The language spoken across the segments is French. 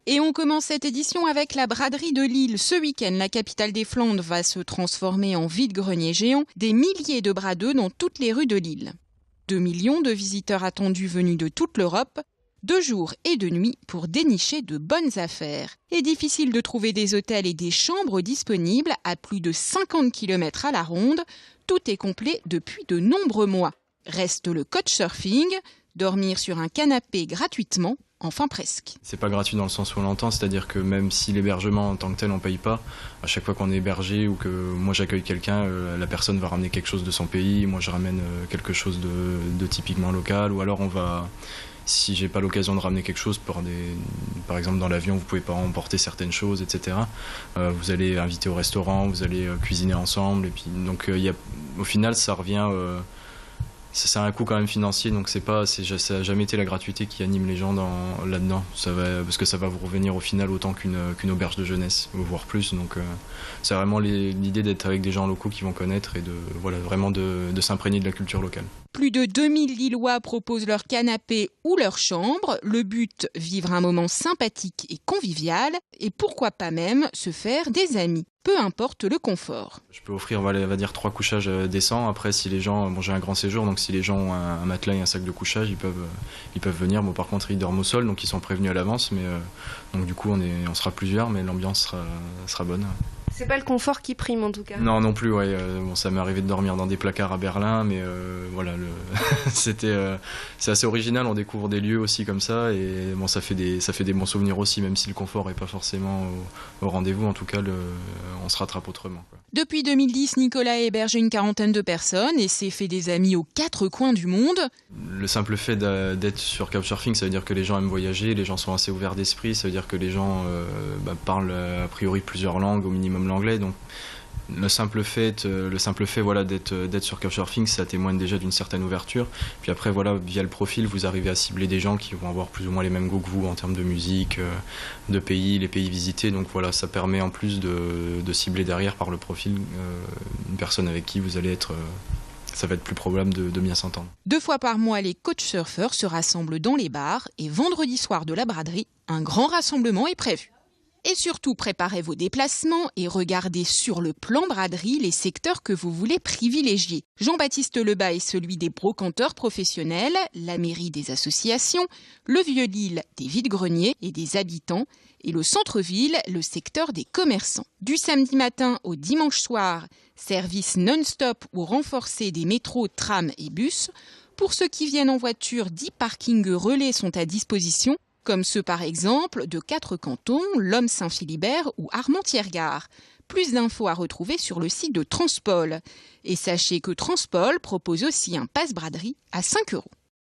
Et on commence cette édition avec la braderie de Lille. Ce week-end, la capitale des Flandres va se transformer en vide-grenier géant. Des milliers de bradeux dans toutes les rues de Lille. 2 millions de visiteurs attendus venus de toute l'Europe. 2 jours et 2 nuits pour dénicher de bonnes affaires. Et difficile de trouver des hôtels et des chambres disponibles à plus de 50 km à la ronde. Tout est complet depuis de nombreux mois. Reste le couchsurfing, dormir sur un canapé gratuitement. Enfin presque. C'est pas gratuit dans le sens où on l'entend, c'est-à-dire que même si l'hébergement en tant que tel on paye pas, à chaque fois qu'on est hébergé ou que moi j'accueille quelqu'un, la personne va ramener quelque chose de son pays, moi je ramène quelque chose de typiquement local, ou alors on va, si j'ai pas l'occasion de ramener quelque chose, par exemple dans l'avion vous pouvez pas emporter certaines choses, etc. Vous allez inviter au restaurant, vous allez cuisiner ensemble, et puis donc au final ça revient. C'est un coût quand même financier, donc ça n'a jamais été la gratuité qui anime les gens là-dedans. Parce que ça va vous revenir au final autant qu'une auberge de jeunesse, voire plus. Donc c'est vraiment l'idée d'être avec des gens locaux qui vont connaître et vraiment de s'imprégner de la culture locale. Plus de 2000 Lillois proposent leur canapé ou leur chambre. Le but, vivre un moment sympathique et convivial. Et pourquoi pas même se faire des amis. Peu importe le confort. Je peux offrir, on va dire 3 couchages décents. Après, si les gens, j'ai un grand séjour, donc si les gens ont un matelas et un sac de couchage, ils peuvent venir. Bon, par contre, ils dorment au sol, donc ils sont prévenus à l'avance. Mais donc du coup, on sera plusieurs, mais l'ambiance sera bonne. C'est pas le confort qui prime en tout cas. Non plus, ouais. Ça m'est arrivé de dormir dans des placards à Berlin, mais voilà, c'est assez original. On découvre des lieux aussi comme ça, et bon, ça fait des bons souvenirs aussi, même si le confort est pas forcément au rendez-vous. En tout cas, on se rattrape autrement, quoi. Depuis 2010, Nicolas a hébergé une quarantaine de personnes et s'est fait des amis aux 4 coins du monde. Le simple fait d'être sur Couchsurfing, ça veut dire que les gens aiment voyager, les gens sont assez ouverts d'esprit, ça veut dire que les gens parlent a priori plusieurs langues, au minimum l'anglais. Donc le simple fait voilà, d'être sur Couchsurfing, ça témoigne déjà d'une certaine ouverture. Puis après, voilà, via le profil, vous arrivez à cibler des gens qui vont avoir plus ou moins les mêmes goûts que vous en termes de musique, de pays, les pays visités. Donc voilà, ça permet en plus de cibler derrière par le profil une personne avec qui vous allez être... ça va être plus probable de bien s'entendre. 2 fois par mois, les couchsurfers se rassemblent dans les bars et vendredi soir de la braderie, un grand rassemblement est prévu. Et surtout, préparez vos déplacements et regardez sur le plan braderie les secteurs que vous voulez privilégier. Jean-Baptiste Lebas est celui des brocanteurs professionnels, la mairie des associations, le Vieux-Lille des vide-greniers et des habitants, et le centre-ville, le secteur des commerçants. Du samedi matin au dimanche soir, service non-stop ou renforcé des métros, trams et bus. Pour ceux qui viennent en voiture, 10 parkings relais sont à disposition, comme ceux par exemple de 4 cantons, L'Homme-Saint-Philibert ou Armentières-Gare. Plus d'infos à retrouver sur le site de Transpol. Et sachez que Transpol propose aussi un passe-braderie à 5 €.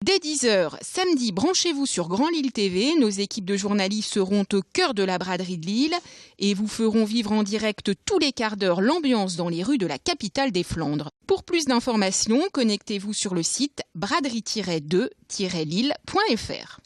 Dès 10h, samedi, branchez-vous sur Grand Lille TV. Nos équipes de journalistes seront au cœur de la braderie de Lille et vous feront vivre en direct tous les quarts d'heure l'ambiance dans les rues de la capitale des Flandres. Pour plus d'informations, connectez-vous sur le site braderie-2-lille.fr.